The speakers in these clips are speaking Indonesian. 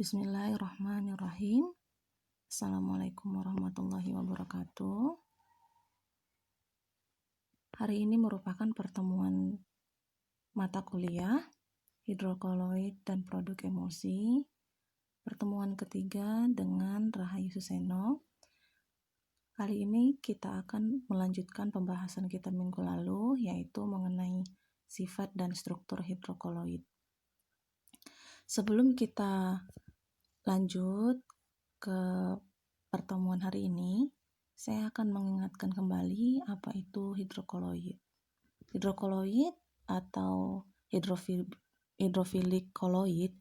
Bismillahirrahmanirrahim. Assalamualaikum warahmatullahi wabarakatuh. Hari ini merupakan pertemuan mata kuliah hidrokoloid dan produk emosi. Pertemuan ketiga dengan Rahayu Suseno. Kali ini kita akan melanjutkan pembahasan kita minggu lalu, yaitu mengenai sifat dan struktur hidrokoloid. Sebelum kita lanjut ke pertemuan hari ini, saya akan mengingatkan kembali apa itu hidrokoloid. Hidrokoloid atau hidrofilik koloid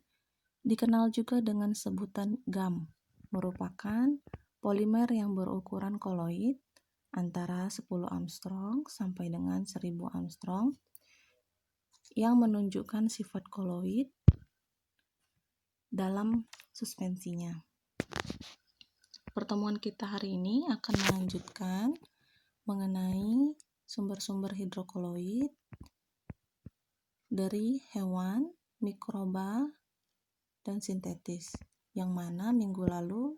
dikenal juga dengan sebutan GAM, merupakan polimer yang berukuran koloid antara 10 Armstrong sampai dengan 1000 Armstrong yang menunjukkan sifat koloid dalam suspensinya. Pertemuan kita hari ini akan melanjutkan mengenai sumber-sumber hidrokoloid dari hewan, mikroba, dan sintetis, yang mana minggu lalu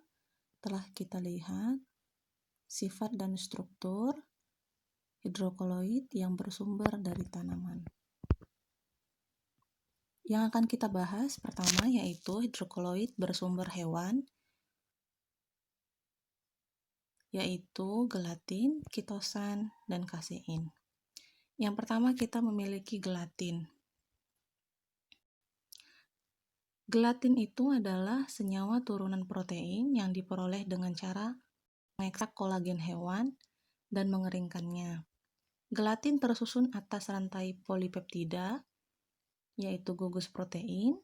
telah kita lihat sifat dan struktur hidrokoloid yang bersumber dari tanaman. Yang akan kita bahas pertama yaitu hidrokoloid bersumber hewan, yaitu gelatin, kitosan, dan kasein. Yang pertama kita memiliki gelatin. Gelatin itu adalah senyawa turunan protein yang diperoleh dengan cara mengekstrak kolagen hewan dan mengeringkannya. Gelatin tersusun atas rantai polipeptida, yaitu gugus protein.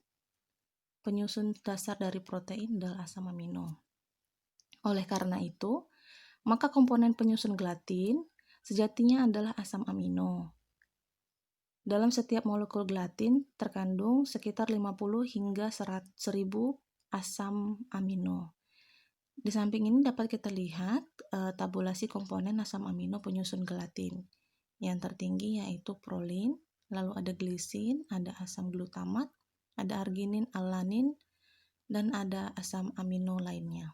Penyusun dasar dari protein adalah asam amino. Oleh karena itu, maka komponen penyusun gelatin sejatinya adalah asam amino. Dalam setiap molekul gelatin terkandung sekitar 50 hingga 1000 asam amino. Di samping ini dapat kita lihat tabulasi komponen asam amino penyusun gelatin. Yang tertinggi yaitu prolin, lalu ada glisin, ada asam glutamat, ada arginin, alanin, dan ada asam amino lainnya.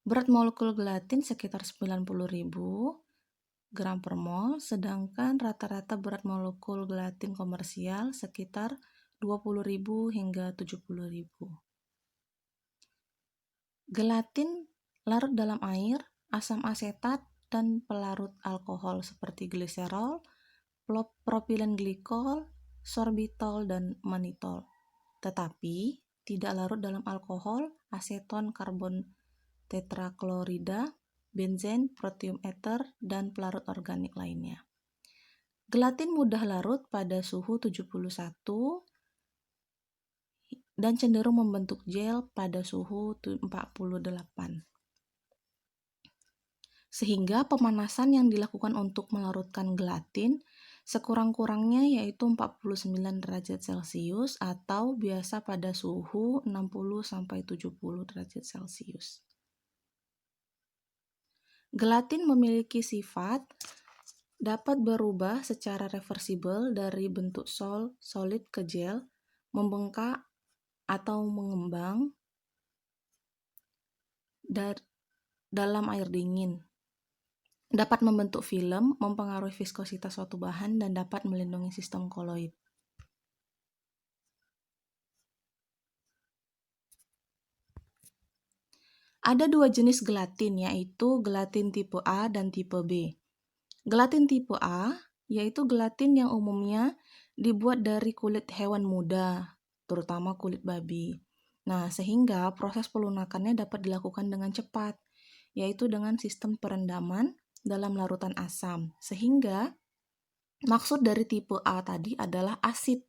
Berat molekul gelatin sekitar 90.000 gram per mol, sedangkan rata-rata berat molekul gelatin komersial sekitar 20.000 hingga 70.000. Gelatin larut dalam air, asam asetat, dan pelarut alkohol seperti gliserol, propilen glikol, sorbitol, dan manitol. Tetapi tidak larut dalam alkohol, aseton, karbon tetraklorida, benzen, protium ether, dan pelarut organik lainnya. Gelatin mudah larut pada suhu 71 dan cenderung membentuk gel pada suhu 48. Sehingga pemanasan yang dilakukan untuk melarutkan gelatin sekurang-kurangnya yaitu 49 derajat Celcius atau biasa pada suhu 60-70 derajat Celcius. Gelatin memiliki sifat dapat berubah secara reversibel dari bentuk solid ke gel, membengkak atau mengembang dalam air dingin. Dapat membentuk film, mempengaruhi viskositas suatu bahan, dan dapat melindungi sistem koloid. Ada dua jenis gelatin, yaitu gelatin tipe A dan tipe B. Gelatin tipe A yaitu gelatin yang umumnya dibuat dari kulit hewan muda, terutama kulit babi. Nah, sehingga proses pelunakannya dapat dilakukan dengan cepat, yaitu dengan sistem perendaman dalam larutan asam. Sehingga maksud dari tipe A tadi adalah asid.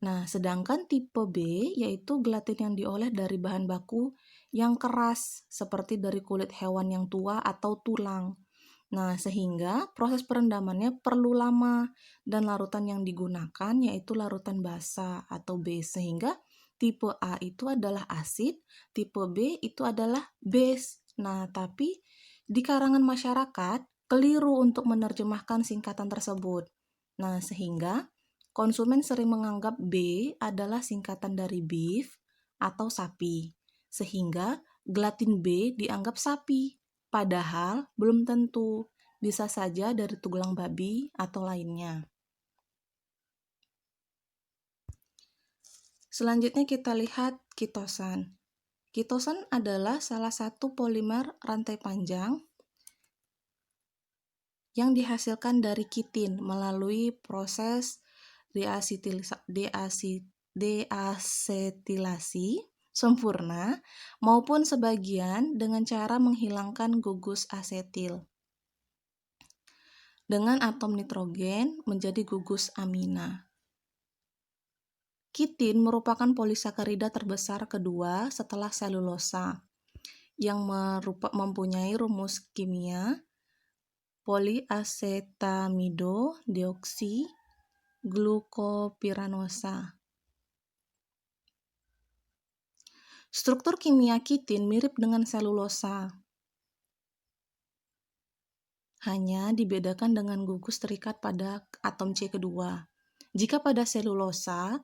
Nah, sedangkan tipe B yaitu gelatin yang diolah dari bahan baku yang keras seperti dari kulit hewan yang tua atau tulang. Nah, sehingga proses perendamannya perlu lama dan larutan yang digunakan yaitu larutan basa atau base, sehingga tipe A itu adalah asid, tipe B itu adalah base. Nah, tapi di kalangan masyarakat keliru untuk menerjemahkan singkatan tersebut. Nah, sehingga Konsumen sering menganggap B adalah singkatan dari beef atau sapi, sehingga gelatin B dianggap sapi, padahal belum tentu, bisa saja dari tulang babi atau lainnya. Selanjutnya kita lihat kitosan. Kitosan adalah salah satu polimer rantai panjang yang dihasilkan dari kitin melalui proses deasetilasi sempurna maupun sebagian dengan cara menghilangkan gugus asetil dengan atom nitrogen menjadi gugus amina. Kitin merupakan polisakarida terbesar kedua setelah selulosa yang mempunyai rumus kimia poliasetamido deoksi glukopiranosa. Struktur kimia kitin mirip dengan selulosa, hanya dibedakan dengan gugus terikat pada atom C kedua. Jika pada selulosa,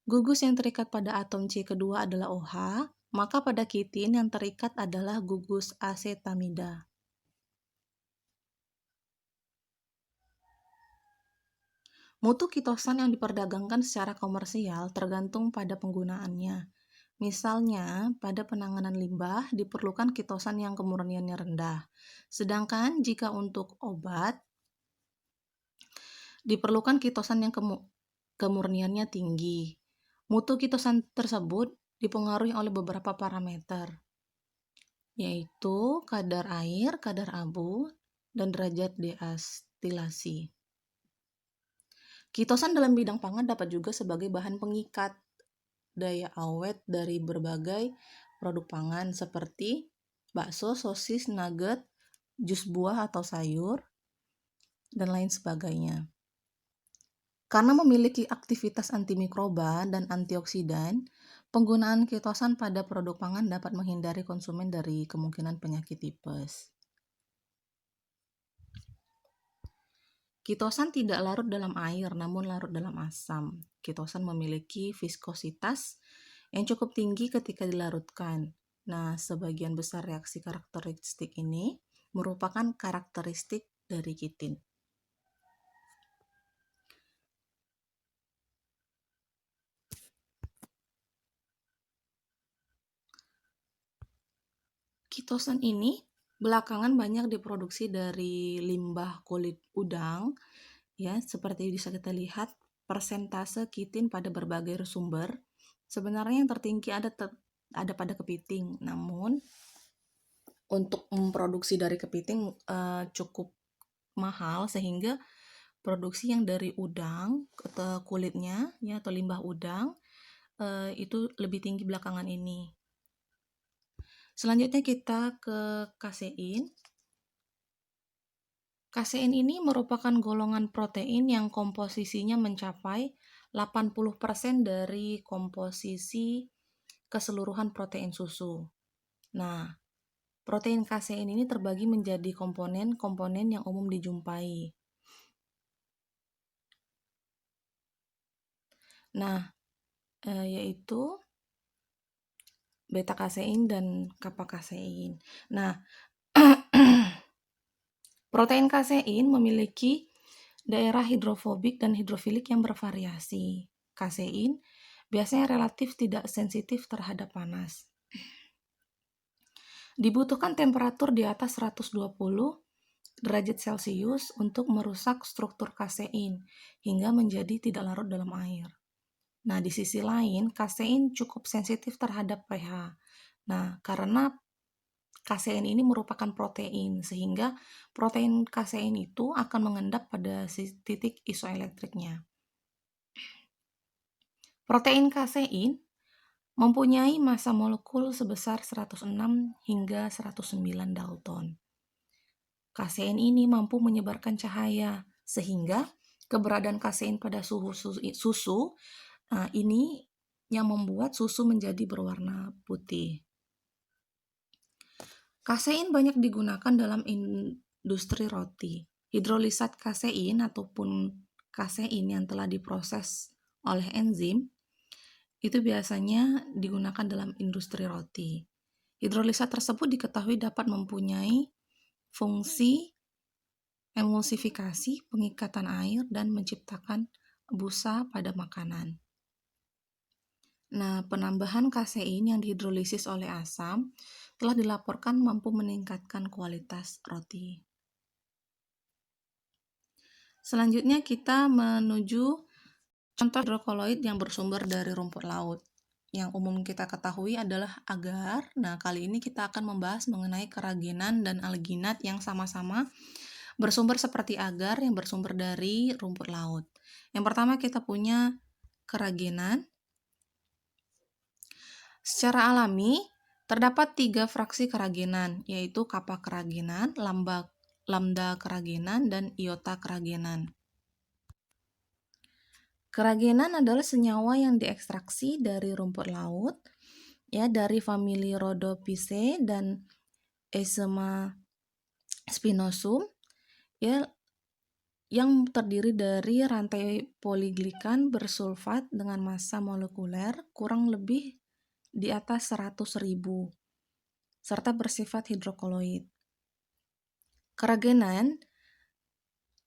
gugus yang terikat pada atom C kedua adalah OH, maka pada kitin yang terikat adalah gugus asetamida. Mutu kitosan yang diperdagangkan secara komersial tergantung pada penggunaannya. Misalnya, pada penanganan limbah diperlukan kitosan yang kemurniannya rendah. Sedangkan jika untuk obat, diperlukan kitosan yang kemurniannya tinggi. Mutu kitosan tersebut dipengaruhi oleh beberapa parameter, yaitu kadar air, kadar abu, dan derajat deastilasi. Kitosan dalam bidang pangan dapat juga sebagai bahan pengikat daya awet dari berbagai produk pangan seperti bakso, sosis, nugget, jus buah atau sayur, dan lain sebagainya. Karena memiliki aktivitas antimikroba dan antioksidan, penggunaan kitosan pada produk pangan dapat menghindari konsumen dari kemungkinan penyakit tipes. Kitosan tidak larut dalam air, namun larut dalam asam. Kitosan memiliki viskositas yang cukup tinggi ketika dilarutkan. Nah, sebagian besar reaksi karakteristik ini merupakan karakteristik dari kitin. Kitosan ini belakangan banyak diproduksi dari limbah kulit udang, ya, seperti bisa kita lihat persentase kitin pada berbagai sumber. Sebenarnya yang tertinggi ada pada kepiting, namun untuk memproduksi dari kepiting cukup mahal sehingga produksi yang dari udang atau kulitnya ya atau limbah udang itu lebih tinggi belakangan ini. Selanjutnya kita ke kasein. Kasein ini merupakan golongan protein yang komposisinya mencapai 80% dari komposisi keseluruhan protein susu. Nah, protein kasein ini terbagi menjadi komponen-komponen yang umum dijumpai. Nah, yaitu beta kasein dan kappa kasein. Nah, protein kasein memiliki daerah hidrofobik dan hidrofilik yang bervariasi. Kasein biasanya relatif tidak sensitif terhadap panas. Dibutuhkan temperatur di atas 120 derajat Celcius untuk merusak struktur kasein hingga menjadi tidak larut dalam air. Nah, di sisi lain, kasein cukup sensitif terhadap pH. Nah, karena kasein ini merupakan protein, sehingga protein kasein itu akan mengendap pada titik isoelektriknya. Protein kasein mempunyai massa molekul sebesar 106 hingga 109 Dalton. Kasein ini mampu menyebarkan cahaya, sehingga keberadaan kasein pada susu ini yang membuat susu menjadi berwarna putih. Kasein banyak digunakan dalam industri roti. Hidrolisat kasein ataupun kasein yang telah diproses oleh enzim itu biasanya digunakan dalam industri roti. Hidrolisa tersebut diketahui dapat mempunyai fungsi emulsifikasi, pengikatan air, dan menciptakan busa pada makanan. Nah, penambahan kasein yang dihidrolisis oleh asam telah dilaporkan mampu meningkatkan kualitas roti. Selanjutnya kita menuju contoh hidrokoloid yang bersumber dari rumput laut. Yang umum kita ketahui adalah agar. Nah, kali ini kita akan membahas mengenai keraginan dan alginat yang sama-sama bersumber seperti agar yang bersumber dari rumput laut. Yang pertama kita punya keraginan. Secara alami, terdapat 3 fraksi keraginan, yaitu kappa keraginan, lambda keraginan, dan iota keraginan. Keraginan adalah senyawa yang diekstraksi dari rumput laut, ya, dari famili Rhodophyceae dan Eisema spinosum, ya, yang terdiri dari rantai poliglikan bersulfat dengan massa molekuler kurang lebih di atas 100.000, serta bersifat hidrokoloid. Keraginan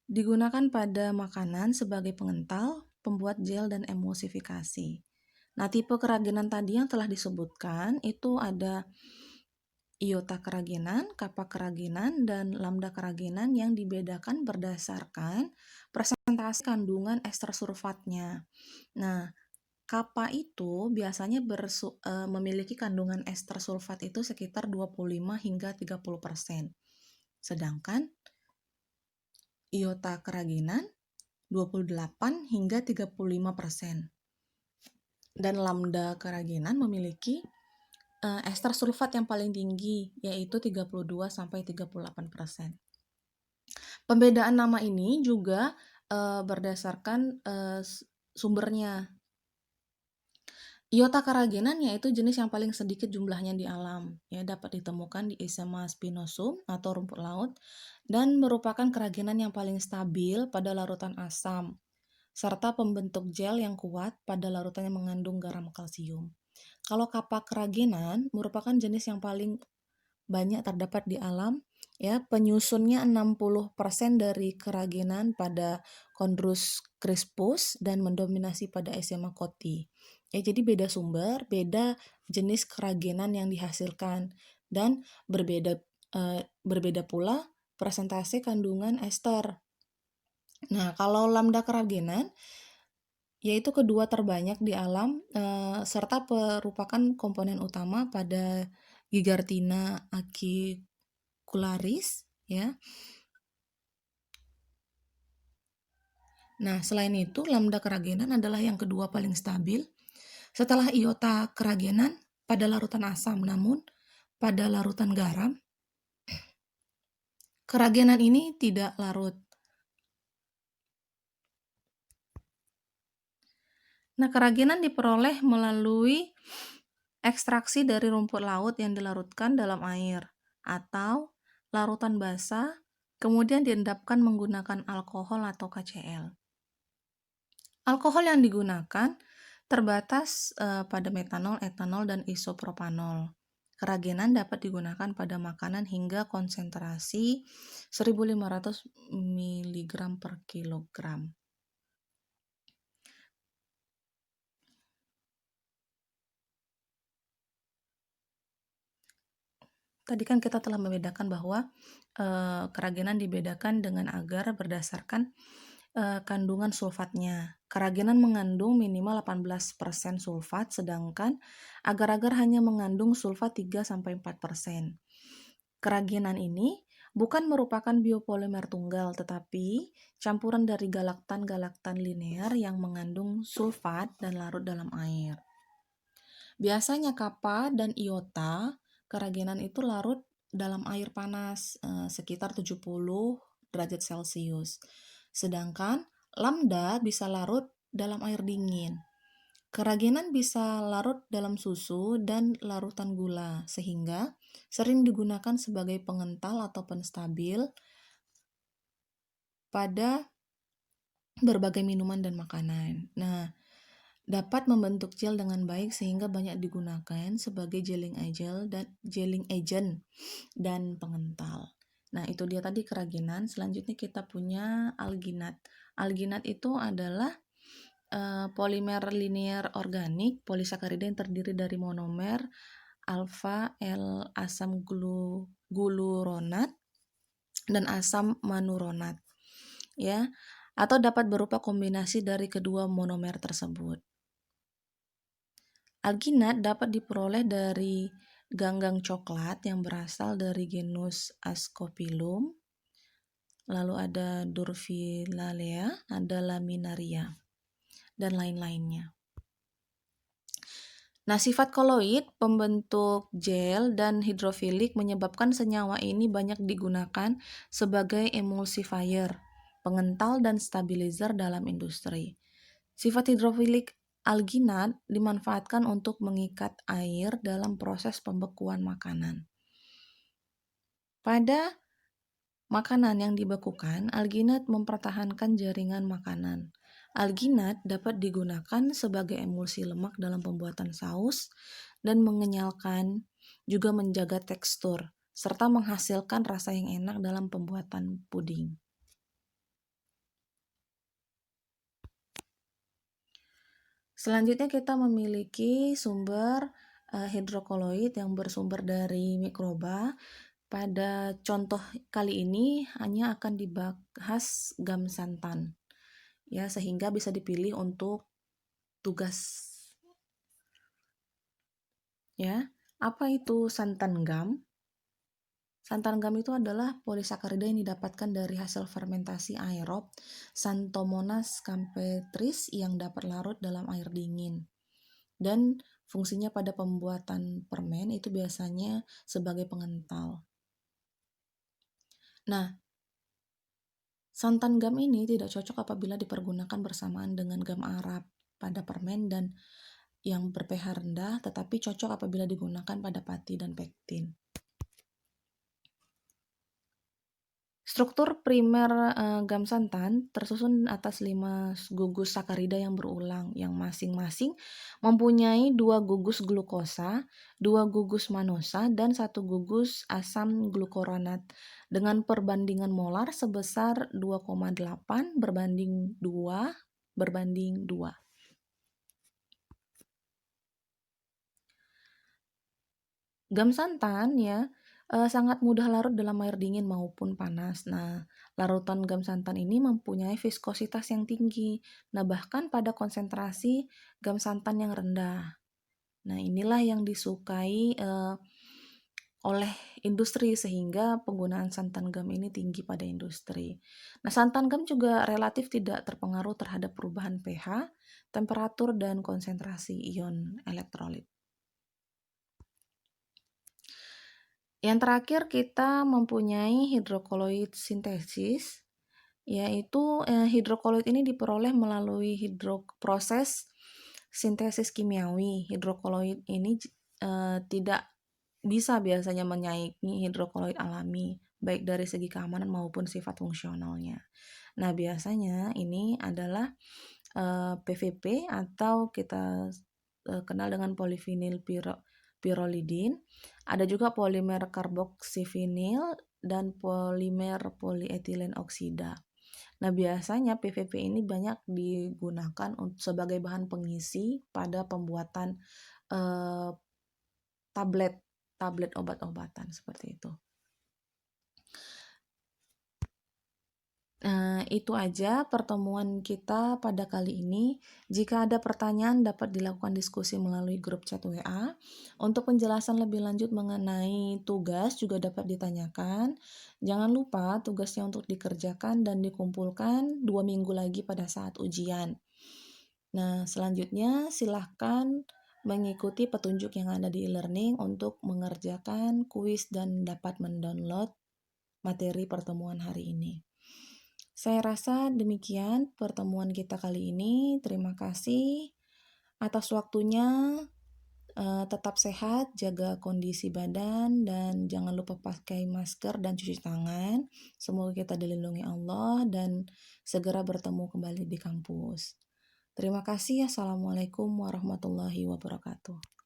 digunakan pada makanan sebagai pengental, pembuat gel, dan emulsifikasi. Nah, tipe keraginan tadi yang telah disebutkan itu ada iota keraginan, kappa keraginan, dan lambda keraginan yang dibedakan berdasarkan presentasi kandungan ester sulfatnya. Nah, kappa itu biasanya memiliki kandungan ester sulfat itu sekitar 25 hingga 30%. Sedangkan iota keraginan 28 hingga 35%. Dan lambda keraginan memiliki ester sulfat yang paling tinggi, yaitu 32 sampai 38%. Pembedaan nama ini juga berdasarkan sumbernya. Iota keraginan yaitu jenis yang paling sedikit jumlahnya di alam, ya, dapat ditemukan di Eisema spinosum atau rumput laut, dan merupakan keraginan yang paling stabil pada larutan asam, serta pembentuk gel yang kuat pada larutan yang mengandung garam kalsium. Kalau kappa keraginan merupakan jenis yang paling banyak terdapat di alam, ya, penyusunnya 60% dari keraginan pada Chondrus crispus dan mendominasi pada Eisema coti. Ya, jadi beda sumber, beda jenis keraginan yang dihasilkan, dan berbeda pula presentasi kandungan ester. Nah, kalau lambda keraginan yaitu kedua terbanyak di alam serta merupakan komponen utama pada Gigartina acicularis, ya. Nah, selain itu lambda keraginan adalah yang kedua paling stabil setelah iota keraginan pada larutan asam, namun pada larutan garam keraginan ini tidak larut. Nah, keraginan diperoleh melalui ekstraksi dari rumput laut yang dilarutkan dalam air atau larutan basah, kemudian diendapkan menggunakan alkohol atau KCl. Alkohol yang digunakan terbatas pada metanol, etanol, dan isopropanol. Keraginan dapat digunakan pada makanan hingga konsentrasi 1.500 mg per kilogram. Tadi kan kita telah membedakan bahwa keraginan dibedakan dengan agar berdasarkan kandungan sulfatnya. Keraginan mengandung minimal 18% sulfat, sedangkan agar-agar hanya mengandung sulfat 3-4%. Keraginan ini bukan merupakan biopolimer tunggal, tetapi campuran dari galaktan-galaktan linear yang mengandung sulfat dan larut dalam air. Biasanya kappa dan iota keraginan itu larut dalam air panas sekitar 70 derajat Celcius. Sedangkan lambda bisa larut dalam air dingin. Keraginan bisa larut dalam susu dan larutan gula, sehingga sering digunakan sebagai pengental atau penstabil pada berbagai minuman dan makanan. Nah, dapat membentuk gel dengan baik sehingga banyak digunakan sebagai gelling agent dan pengental. Nah, itu dia tadi keraginan. Selanjutnya kita punya alginat. Alginat itu adalah polimer linear organik polisakarida yang terdiri dari monomer alfa L asam gluronat dan asam manuronat, ya, atau dapat berupa kombinasi dari kedua monomer tersebut. Alginat dapat diperoleh dari ganggang coklat yang berasal dari genus Ascophyllum, lalu ada Durvillaea, ada Laminaria, dan lain-lainnya. Nah, sifat koloid, pembentuk gel, dan hidrofilik menyebabkan senyawa ini banyak digunakan sebagai emulsifier, pengental, dan stabilizer dalam industri. Sifat hidrofilik alginat dimanfaatkan untuk mengikat air dalam proses pembekuan makanan. Pada makanan yang dibekukan, alginat mempertahankan jaringan makanan. Alginat dapat digunakan sebagai emulsi lemak dalam pembuatan saus dan mengenyalkan, juga menjaga tekstur, serta menghasilkan rasa yang enak dalam pembuatan puding. Selanjutnya kita memiliki sumber hidrokoloid yang bersumber dari mikroba. Pada contoh kali ini hanya akan dibahas gam santan, ya, sehingga bisa dipilih untuk tugas. Ya, apa itu santan gam? Santan gam itu adalah polisakarida yang didapatkan dari hasil fermentasi aerob Xanthomonas campestris yang dapat larut dalam air dingin. Dan fungsinya pada pembuatan permen itu biasanya sebagai pengental. Nah, santan gam ini tidak cocok apabila dipergunakan bersamaan dengan gam Arab pada permen dan yang ber-pH rendah, tetapi cocok apabila digunakan pada pati dan pektin. Struktur primer gam santan tersusun atas 5 gugus sakarida yang berulang, yang masing-masing mempunyai 2 gugus glukosa, 2 gugus manosa, dan 1 gugus asam glukuronat dengan perbandingan molar sebesar 2,8 berbanding 2. Gam santan ya sangat mudah larut dalam air dingin maupun panas. Nah, larutan gam santan ini mempunyai viskositas yang tinggi. Nah, bahkan pada konsentrasi gam santan yang rendah. Nah, inilah yang disukai oleh industri sehingga penggunaan santan gam ini tinggi pada industri. Nah, santan gam juga relatif tidak terpengaruh terhadap perubahan pH, temperatur, dan konsentrasi ion elektrolit. Yang terakhir kita mempunyai hidrokoloid sintesis, yaitu hidrokoloid ini diperoleh melalui proses sintesis kimiawi. Hidrokoloid ini tidak bisa biasanya menyaingi hidrokoloid alami, baik dari segi keamanan maupun sifat fungsionalnya. Nah, biasanya ini adalah PVP atau kita kenal dengan polyvinyl pyrrolidin. Ada juga polimer karboksivinil dan polimer polietilen oksida. Nah, biasanya PVP ini banyak digunakan sebagai bahan pengisi pada pembuatan tablet obat-obatan seperti itu. Nah, itu aja pertemuan kita pada kali ini. Jika ada pertanyaan dapat dilakukan diskusi melalui grup chat WA. Untuk penjelasan lebih lanjut mengenai tugas juga dapat ditanyakan. Jangan lupa tugasnya untuk dikerjakan dan dikumpulkan 2 minggu lagi pada saat ujian. Nah, selanjutnya silahkan mengikuti petunjuk yang ada di e-learning untuk mengerjakan kuis dan dapat mendownload materi pertemuan hari ini. Saya rasa demikian pertemuan kita kali ini. Terima kasih atas waktunya. Tetap sehat, jaga kondisi badan, dan jangan lupa pakai masker dan cuci tangan. Semoga kita dilindungi Allah dan segera bertemu kembali di kampus. Terima kasih. Assalamualaikum warahmatullahi wabarakatuh.